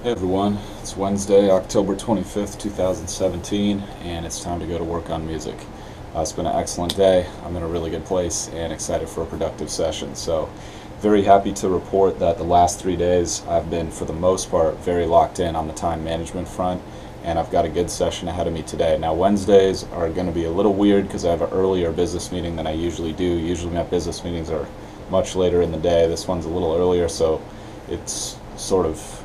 Hey everyone, it's Wednesday, October 25th, 2017, and it's time to go to work on music. It's been an excellent day. I'm in a really good place and excited for a productive session. So, very happy to report that the last 3 days I've been, for the most part, very locked in on the time management front, and I've got a good session ahead of me today. Now, Wednesdays are going to be a little weird because I have an earlier business meeting than I usually do. Usually, my business meetings are much later in the day. This one's a little earlier, so it's sort of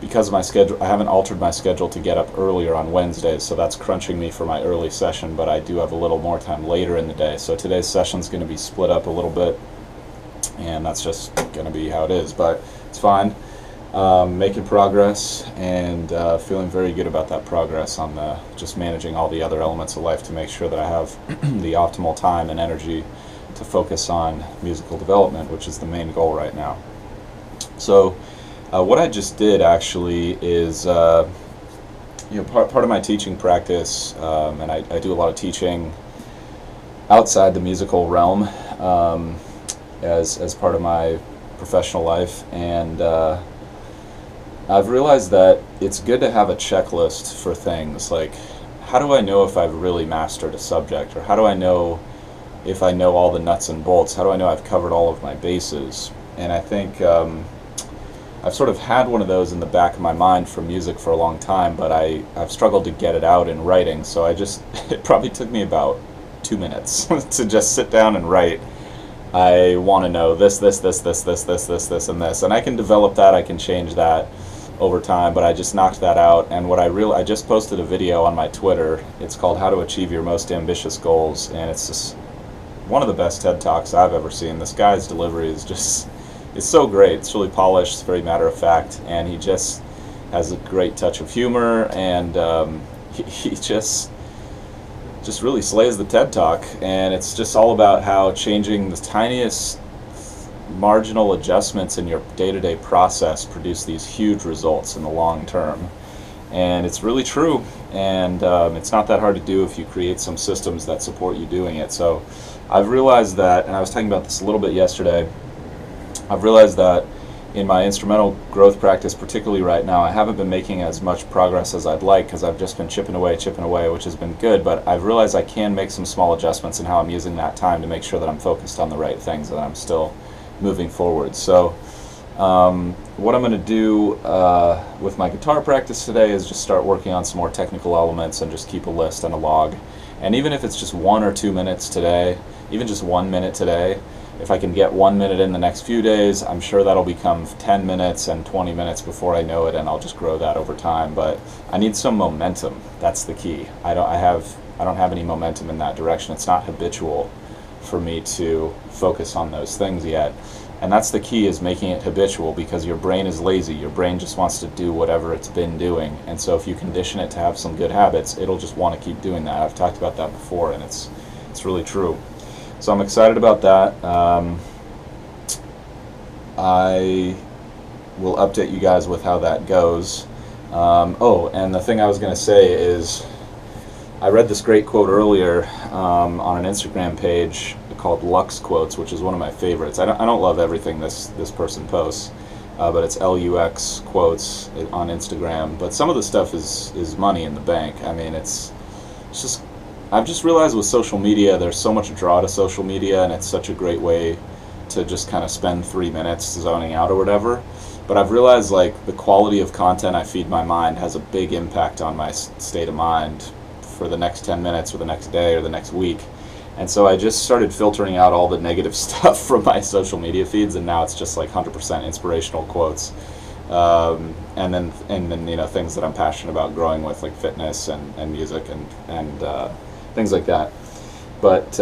because of my schedule. I haven't altered my schedule to get up earlier on Wednesdays, so that's crunching me for my early session, but I do have a little more time later in the day. So today's session's going to be split up a little bit, and that's just going to be how it is, but it's fine. Making progress and feeling very good about that progress on just managing all the other elements of life to make sure that I have the optimal time and energy to focus on musical development, which is the main goal right now. So, what I just did actually is, part of my teaching practice, and I do a lot of teaching outside the musical realm as part of my professional life, and I've realized that it's good to have a checklist for things like, how do I know if I've really mastered a subject, or how do I know if I know all the nuts and bolts? How do I know I've covered all of my bases? And I think I've sort of had one of those in the back of my mind for music for a long time, but I've struggled to get it out in writing, so it probably took me about 2 minutes to just sit down and write. I want to know this, and this, and I can develop that, I can change that over time, but I just knocked that out, and I just posted a video on my Twitter. It's called How to Achieve Your Most Ambitious Goals, and it's just one of the best TED Talks I've ever seen. This guy's delivery is just, it's so great. It's really polished, it's very matter of fact, and he just has a great touch of humor, and he just really slays the TED Talk, and it's just all about how changing the tiniest marginal adjustments in your day-to-day process produce these huge results in the long term. And it's really true, and it's not that hard to do if you create some systems that support you doing it. So I've realized that, and I was talking about this a little bit yesterday, I've realized that in my instrumental growth practice, particularly right now, I haven't been making as much progress as I'd like because I've just been chipping away, which has been good, but I've realized I can make some small adjustments in how I'm using that time to make sure that I'm focused on the right things and that I'm still moving forward. So what I'm going to do with my guitar practice today is just start working on some more technical elements and just keep a list and a log. And even if it's just 1 or 2 minutes today, even just 1 minute today, if I can get 1 minute in the next few days, I'm sure that'll become 10 minutes and 20 minutes before I know it, and I'll just grow that over time. But I need some momentum. That's the key. I don't have any momentum in that direction. It's not habitual for me to focus on those things yet. And that's the key, is making it habitual, because your brain is lazy. Your brain just wants to do whatever it's been doing. And so if you condition it to have some good habits, it'll just want to keep doing that. I've talked about that before, and it's really true. So I'm excited about that. I will update you guys with how that goes. And the thing I was going to say is, I read this great quote earlier on an Instagram page called Lux Quotes, which is one of my favorites. I don't love everything this person posts, but it's LUX Quotes on Instagram. But some of the stuff is money in the bank. I mean, it's just, I've just realized with social media, there's so much draw to social media, and it's such a great way to just kind of spend 3 minutes zoning out or whatever. But I've realized, like, the quality of content I feed my mind has a big impact on my state of mind for the next 10 minutes or the next day or the next week. And so I just started filtering out all the negative stuff from my social media feeds, and now it's just like 100% inspirational quotes. And then things that I'm passionate about growing with, like fitness and music and things like that. But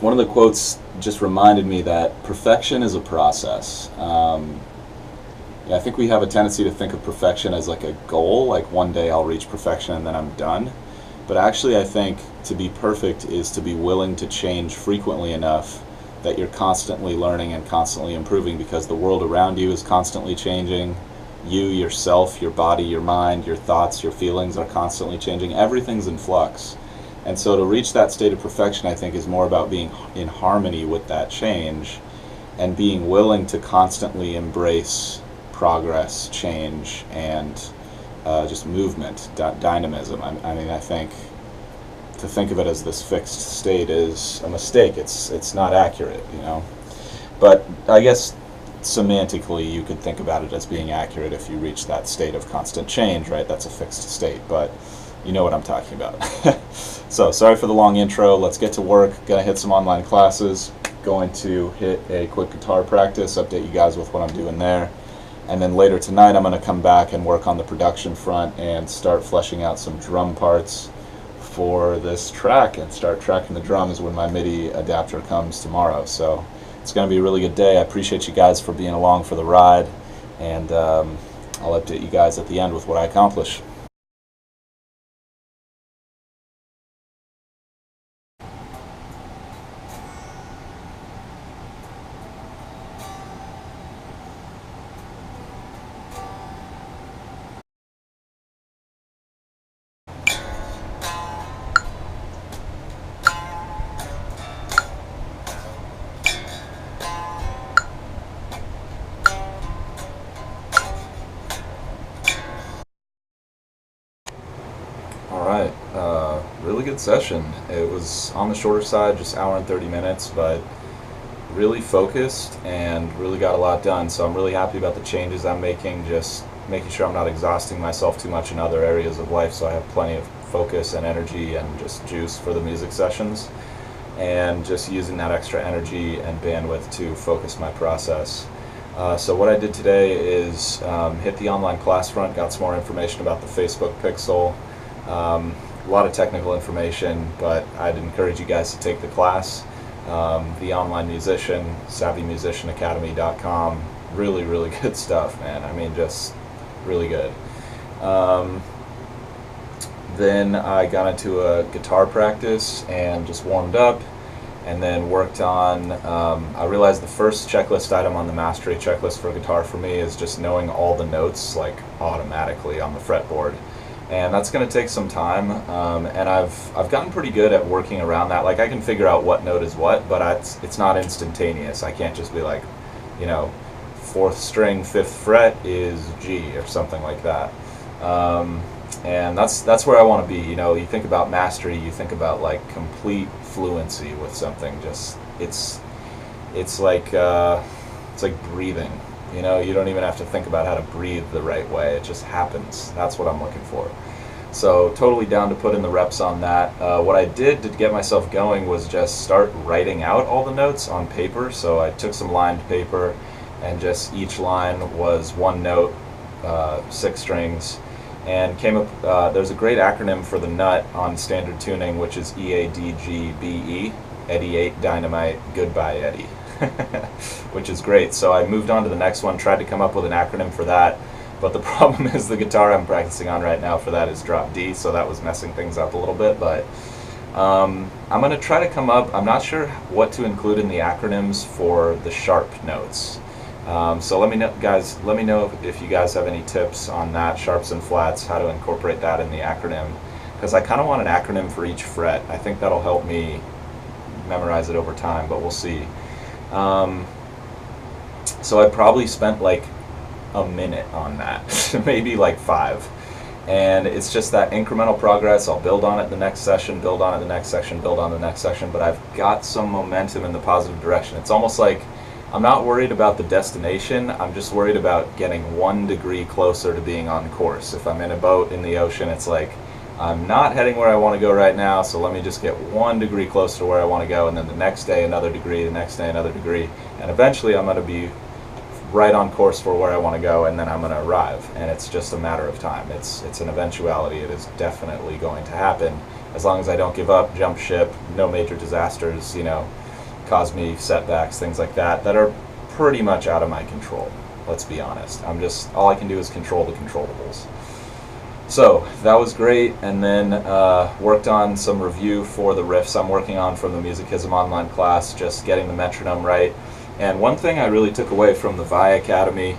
one of the quotes just reminded me that perfection is a process. I think we have a tendency to think of perfection as like a goal, like one day I'll reach perfection and then I'm done. But actually, I think to be perfect is to be willing to change frequently enough that you're constantly learning and constantly improving, because the world around you is constantly changing. You, yourself, your body, your mind, your thoughts, your feelings are constantly changing. Everything's in flux. And so to reach that state of perfection, I think, is more about being in harmony with that change and being willing to constantly embrace progress, change, and just movement, dynamism. I mean, I think to think of it as this fixed state is a mistake. It's not accurate, you know. But I guess semantically you could think about it as being accurate if you reach that state of constant change, right? That's a fixed state, but you know what I'm talking about. So sorry for the long intro. Let's get to work. Gonna hit some online classes. Going to hit a quick guitar practice, update you guys with what I'm doing there. And then later tonight I'm going to come back and work on the production front and start fleshing out some drum parts for this track and start tracking the drums when my MIDI adapter comes tomorrow. So it's going to be a really good day. I appreciate you guys for being along for the ride, and I'll update you guys at the end with what I accomplish. Alright, really good session. It was on the shorter side, just hour and 30 minutes, but really focused and really got a lot done. So I'm really happy about the changes I'm making, just making sure I'm not exhausting myself too much in other areas of life, so I have plenty of focus and energy and just juice for the music sessions, and just using that extra energy and bandwidth to focus my process. So what I did today is hit the online class front, got some more information about the Facebook Pixel, a lot of technical information, but I'd encourage you guys to take the class. The Online Musician, SavvyMusicianAcademy.com, really, really good stuff, man. I mean, just really good. Then I got into a guitar practice and just warmed up, and then worked on, I realized the first checklist item on the mastery checklist for guitar for me is just knowing all the notes like automatically on the fretboard. And that's going to take some time, and I've gotten pretty good at working around that. Like, I can figure out what note is what, but it's not instantaneous. I can't just be like, you know, 4th string, 5th fret is G or something like that. And that's where I want to be. You know, you think about mastery, you think about like complete fluency with something. Just it's like breathing. You know, you don't even have to think about how to breathe the right way. It just happens. That's what I'm looking for. So totally down to put in the reps on that. What I did to get myself going was just start writing out all the notes on paper. So I took some lined paper, and just each line was one note, 6 strings, and came up, there's a great acronym for the nut on standard tuning, which is EADGBE, Eddie 8 Dynamite, Goodbye Eddie. Which is great. So I moved on to the next one, tried to come up with an acronym for that, but the problem is the guitar I'm practicing on right now for that is drop D, so that was messing things up a little bit. But I'm going to try to come up, I'm not sure what to include in the acronyms for the sharp notes. So let me know, guys, let me know if you guys have any tips on that, sharps and flats, how to incorporate that in the acronym, because I kind of want an acronym for each fret. I think that'll help me memorize it over time, but we'll see. So I probably spent like a minute on that, maybe like 5. And it's just that incremental progress. I'll build on it the next session, build on it the next section, build on the next section, but I've got some momentum in the positive direction. It's almost like I'm not worried about the destination, I'm just worried about getting 1 degree closer to being on course. If I'm in a boat in the ocean, it's like, I'm not heading where I want to go right now, so let me just get 1 degree closer to where I want to go, and then the next day another degree, the next day another degree, and eventually I'm going to be right on course for where I want to go, and then I'm going to arrive, and it's just a matter of time. It's an eventuality. It is definitely going to happen, as long as I don't give up, jump ship, no major disasters, you know, cause me setbacks, things like that, that are pretty much out of my control. Let's be honest. All I can do is control the controllables. So that was great, and then worked on some review for the riffs I'm working on from the Musicism online class, just getting the metronome right. And one thing I really took away from the VI Academy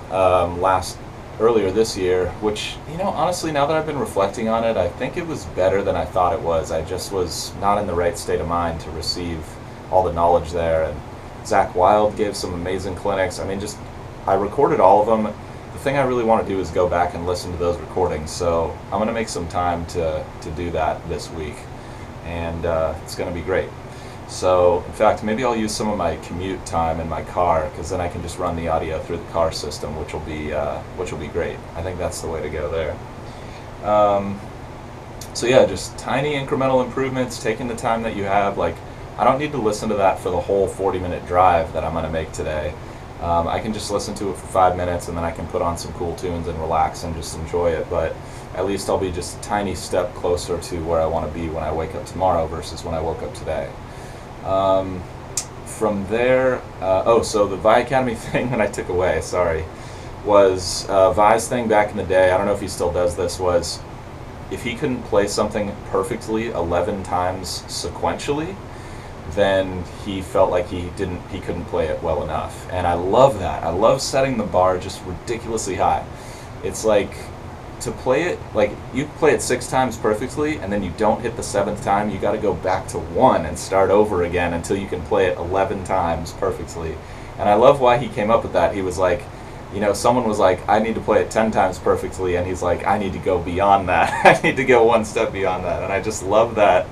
earlier this year, which, you know, honestly, now that I've been reflecting on it, I think it was better than I thought it was. I just was not in the right state of mind to receive all the knowledge there, and Zach Wild gave some amazing clinics. I mean, just I recorded all of them. The thing I really want to do is go back and listen to those recordings. So I'm going to make some time to do that this week, and it's going to be great. So in fact, maybe I'll use some of my commute time in my car, because then I can just run the audio through the car system, which will be great. I think that's the way to go there. So yeah, just tiny incremental improvements, taking the time that you have. Like, I don't need to listen to that for the whole 40-minute drive that I'm going to make today. I can just listen to it for 5 minutes, and then I can put on some cool tunes and relax and just enjoy it. But at least I'll be just a tiny step closer to where I want to be when I wake up tomorrow versus when I woke up today. From there, so the Vi Academy thing that I took away, sorry, was Vi's thing back in the day. I don't know if he still does this. Was if he couldn't play something perfectly 11 times sequentially, then he felt like he couldn't play it well enough. And I love that. I love setting the bar just ridiculously high. It's like, to play it, like, you play it 6 times perfectly, and then you don't hit the 7th time, you got to go back to 1 and start over again until you can play it 11 times perfectly. And I love why he came up with that. He was like, you know, someone was like, I need to play it 10 times perfectly, and he's like, I need to go beyond that. I need to go one step beyond that. And I just love that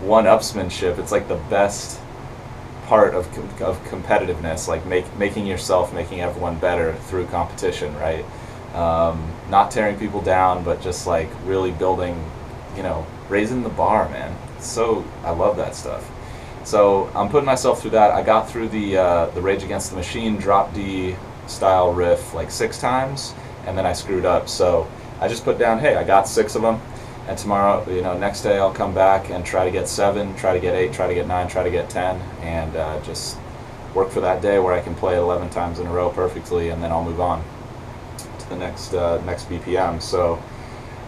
one-upsmanship. It's like the best part of competitiveness, like making everyone better through competition, right? Not tearing people down, but just like really building, you know, raising the bar, man. So I love that stuff. So I'm putting myself through that. I got through the Rage Against the Machine drop D style riff like 6 times, and then I screwed up. So I just put down, hey, I got 6 of them, and tomorrow, you know, next day I'll come back and try to get 7, try to get 8, try to get 9, try to get 10, and just work for that day where I can play it 11 times in a row perfectly, and then I'll move on to the next BPM. So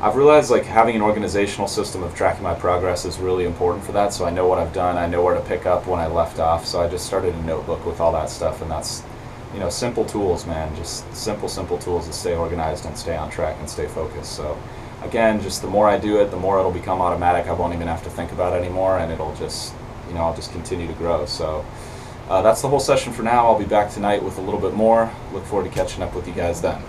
I've realized, like, having an organizational system of tracking my progress is really important for that, so I know what I've done, I know where to pick up when I left off. So I just started a notebook with all that stuff, and that's, you know, simple tools, man. Just simple tools to stay organized and stay on track and stay focused. So again, just the more I do it, the more it'll become automatic. I won't even have to think about it anymore, and it'll just, you know, I'll just continue to grow. So that's the whole session for now. I'll be back tonight with a little bit more. Look forward to catching up with you guys then.